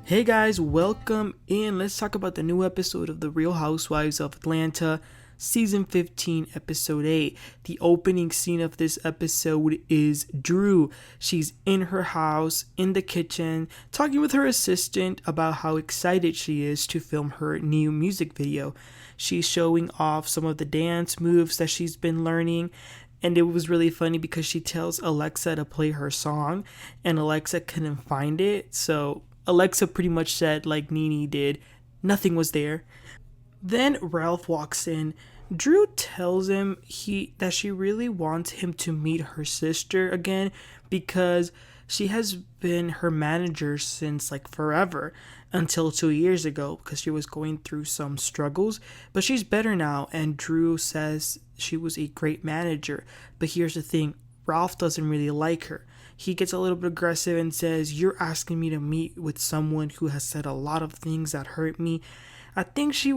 Hey guys, welcome in. Let's talk about the new episode of The Real Housewives of Atlanta, Season 15, Episode 8. The opening scene of this episode is Drew. She's in her house, in the kitchen, talking with her assistant about how excited she is to film her new music video. She's showing off some of the dance moves that she's been learning. And it was really funny because she tells Alexa to play her song, and Alexa couldn't find it. So Alexa pretty much said, like Nene did, nothing was there. Then Ralph walks in. Drew tells him that she really wants him to meet her sister again because she has been her manager since like forever, until 2 years ago because she was going through some struggles, but she's better now. And Drew says she was a great manager, but here's the thing, Ralph doesn't really like her. He gets a little bit aggressive and says, "You're asking me to meet with someone who has said a lot of things that hurt me." I think she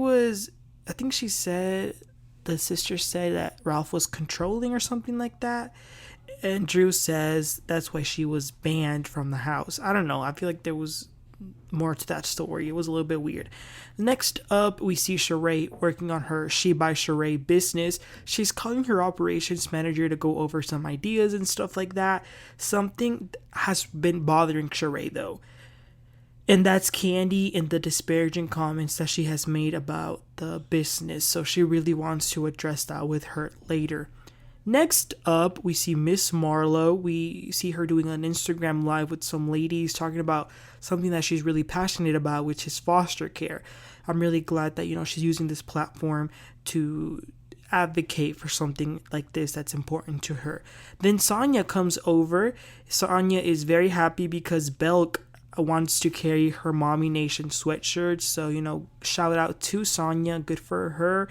said, the sister said that Ralph was controlling or something like that. And Drew says that's why she was banned from the house. I don't know. I feel like there was more to that story. It was a little bit weird. Next up, we see Shereé working on her She by Shereé business. She's calling her operations manager to go over some ideas and stuff like that. Something has been bothering Shereé though, and that's Kandi and the disparaging comments that she has made about the business. So she really wants to address that with her later. Next up, we see Miss Marlo. We see her doing an Instagram live with some ladies talking about something that she's really passionate about, which is foster care. I'm really glad that, she's using this platform to advocate for something like this that's important to her. Then Sanya comes over. Sanya is very happy because Belk wants to carry her Mommy Nation sweatshirt. So, shout out to Sanya. Good for her.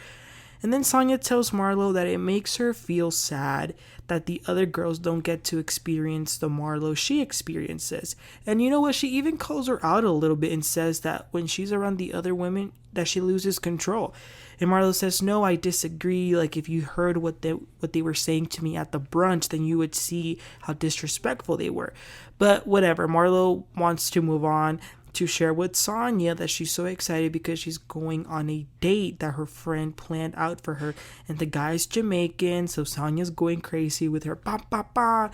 And then Sanya tells Marlo that it makes her feel sad that the other girls don't get to experience the Marlo she experiences. And you know what? She even calls her out a little bit and says that when she's around the other women, that she loses control. And Marlo says, "No, I disagree. Like, if you heard what they were saying to me at the brunch, then you would see how disrespectful they were." But whatever. Marlo wants to move on to share with Sanya that she's so excited because she's going on a date that her friend planned out for her, and the guy's Jamaican, so Sanya's going crazy with her ba ba ba.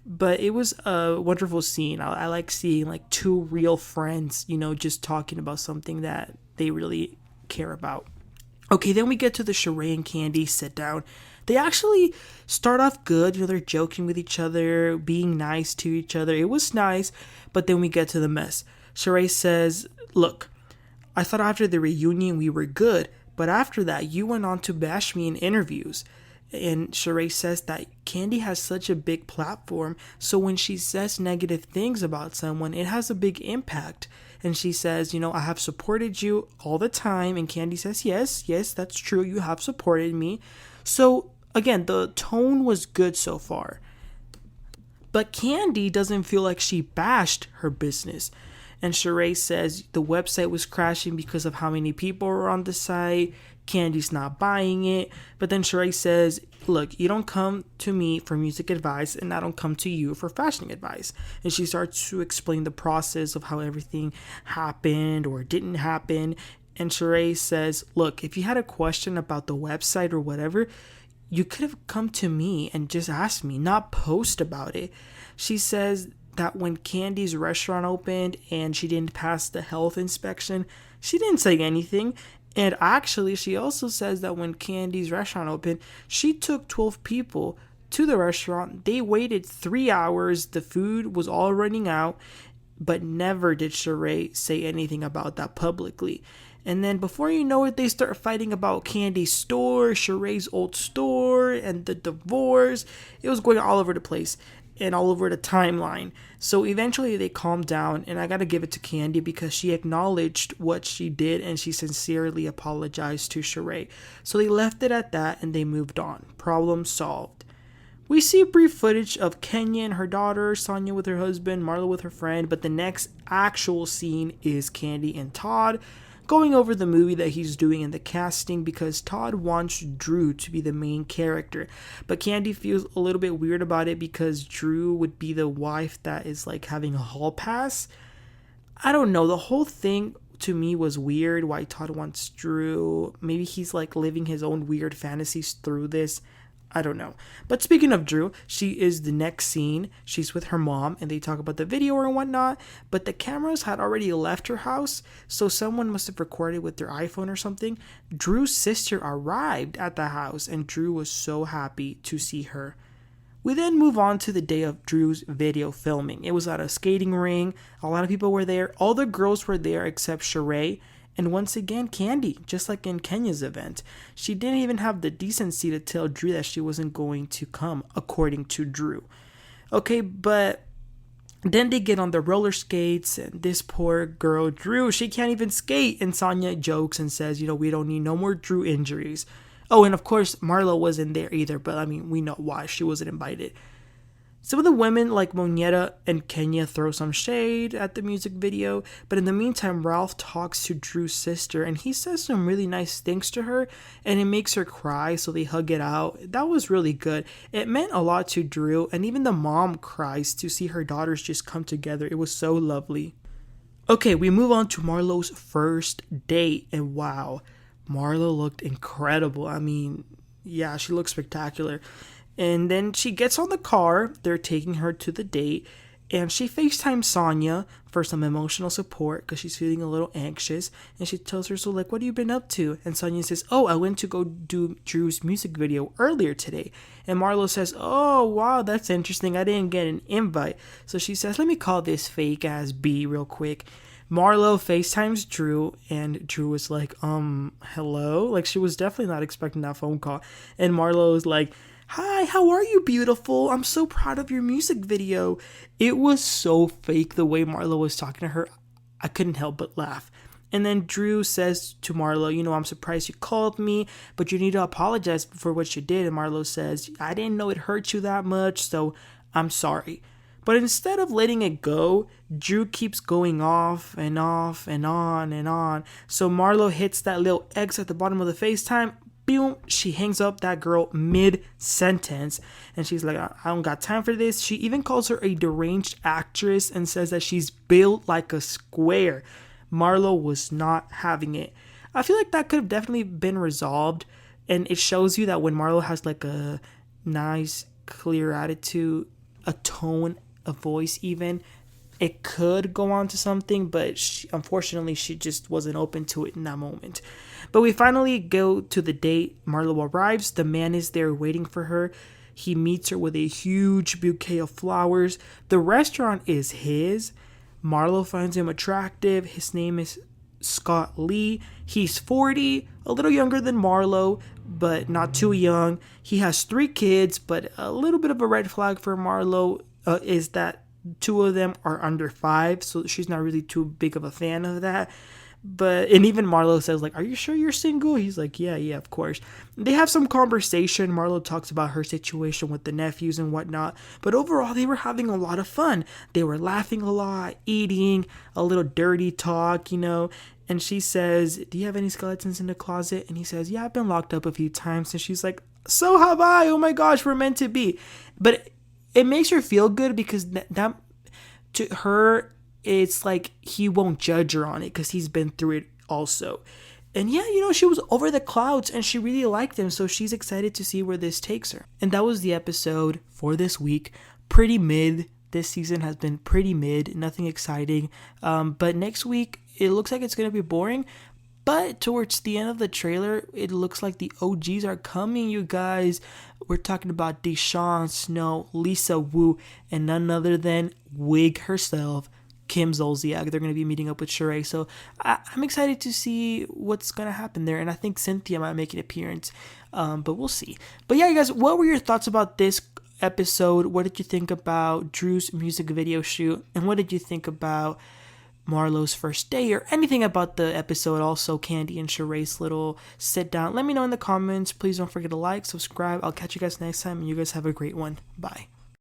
But it was a wonderful scene. I like seeing like two real friends, just talking about something that they really care about. Okay, then we get to the Shereé and Kandi sit down. They actually start off good. They're joking with each other, being nice to each other. It was nice, but then we get to the mess. Shereé says, "Look, I thought after the reunion we were good, but after that you went on to bash me in interviews." And Shereé says that Kandi has such a big platform, so when she says negative things about someone, it has a big impact. And she says, "I have supported you all the time." And Kandi says, yes, that's true. You have supported me. So again, the tone was good so far. But Kandi doesn't feel like she bashed her business. And Shereé says the website was crashing because of how many people were on the site. Kandi's not buying it. But then Shereé says, "Look, you don't come to me for music advice, and I don't come to you for fashion advice." And she starts to explain the process of how everything happened or didn't happen. And Shereé says, "Look, if you had a question about the website or whatever, you could have come to me and just asked me, not post about it." She says that when Kandi's restaurant opened and she didn't pass the health inspection, she didn't say anything. And actually, she also says that when Kandi's restaurant opened, she took 12 people to the restaurant. They waited 3 hours. The food was all running out, but never did Shereé say anything about that publicly. And then before you know it, they start fighting about Kandi's store, Shereé's old store, and the divorce. It was going all over the place and all over the timeline. So eventually they calmed down, and I gotta give it to Kandi because she acknowledged what she did and she sincerely apologized to Shereé. So they left it at that and they moved on. Problem solved. We see brief footage of Kenya and her daughter, Sanya with her husband, Marlo with her friend, but the next actual scene is Kandi and Todd going over the movie that he's doing in the casting because Todd wants Drew to be the main character. But Kandi feels a little bit weird about it because Drew would be the wife that is like having a hall pass. I don't know. The whole thing to me was weird. Why Todd wants Drew. Maybe he's like living his own weird fantasies through this. I don't know. But speaking of Drew, she is the next scene. She's with her mom and they talk about the video and whatnot. But the cameras had already left her house. So someone must have recorded with their iPhone or something. Drew's sister arrived at the house and Drew was so happy to see her. We then move on to the day of Drew's video filming. It was at a skating ring. A lot of people were there. All the girls were there except Shereé. And once again, Kandi, just like in Kenya's event. She didn't even have the decency to tell Drew that she wasn't going to come, according to Drew. Okay, but then they get on the roller skates, and this poor girl, Drew, she can't even skate. And Sanya jokes and says, we don't need no more Drew injuries. Oh, and of course, Marlo wasn't there either, but I mean, we know why she wasn't invited. Some of the women like Monyetta and Kenya throw some shade at the music video, but in the meantime, Ralph talks to Drew's sister and he says some really nice things to her and it makes her cry, so they hug it out. That was really good. It meant a lot to Drew, and even the mom cries to see her daughters just come together. It was so lovely. Okay, we move on to Marlo's first date, and wow, Marlo looked incredible. I mean, yeah, she looked spectacular. And then she gets on the car. They're taking her to the date. And she FaceTimes Sanya for some emotional support because she's feeling a little anxious. And she tells her, so like, what have you been up to? And Sanya says, oh, I went to go do Drew's music video earlier today. And Marlo says, oh, wow, that's interesting. I didn't get an invite. So she says, let me call this fake ass B real quick. Marlo FaceTimes Drew, and Drew was like, hello? Like, she was definitely not expecting that phone call. And Marlo was like, hi, how are you, beautiful? I'm so proud of your music video. It was so fake the way Marlo was talking to her. I couldn't help but laugh. And then Drew says to Marlo, I'm surprised you called me, but you need to apologize for what you did. And Marlo says, I didn't know it hurt you that much, so I'm sorry. But instead of letting it go, Drew keeps going off and off and on and on. So Marlo hits that little X at the bottom of the FaceTime. Boom, she hangs up that girl mid-sentence. And she's like, I don't got time for this. She even calls her a deranged actress and says that she's built like a square. Marlo was not having it. I feel like that could have definitely been resolved. And it shows you that when Marlo has like a nice, clear attitude, a tone, a voice even, it could go on to something, but unfortunately she just wasn't open to it in that moment. But we finally go to the date. Marlo arrives. The man is there waiting for her. He meets her with a huge bouquet of flowers. The restaurant is his. Marlo finds him attractive. His name is Scott Lee. He's 40, a little younger than Marlo, but not too young. He has 3 kids, but a little bit of a red flag for Marlo is that 2 of them are under 5, so she's not really too big of a fan of that. And even Marlo says, like, are you sure you're single? He's like, yeah, of course. They have some conversation. Marlo talks about her situation with the nephews and whatnot. But overall, they were having a lot of fun. They were laughing a lot, eating, a little dirty talk, And she says, do you have any skeletons in the closet? And he says, yeah, I've been locked up a few times. And she's like, so have I. Oh my gosh, we're meant to be. But it makes her feel good because that to her, it's like he won't judge her on it because he's been through it also. And yeah, she was over the clouds and she really liked him. So she's excited to see where this takes her. And that was the episode for this week. Pretty mid. This season has been pretty mid. Nothing exciting. But next week, it looks like it's going to be boring. But towards the end of the trailer, it looks like the OGs are coming, you guys. We're talking about Deshaun Snow, Lisa Wu, and none other than Wig herself, Kim Zolciak. They're going to be meeting up with Shereé. So I'm excited to see what's going to happen there. And I think Cynthia might make an appearance. But we'll see. But yeah, you guys, what were your thoughts about this episode? What did you think about Drew's music video shoot? And what did you think about Marlo's first day or anything about the episode? Also, Kandi and Shereé's little sit down. Let me know in the comments. Please don't forget to like, subscribe. I'll catch you guys next time. And you guys have a great one. Bye.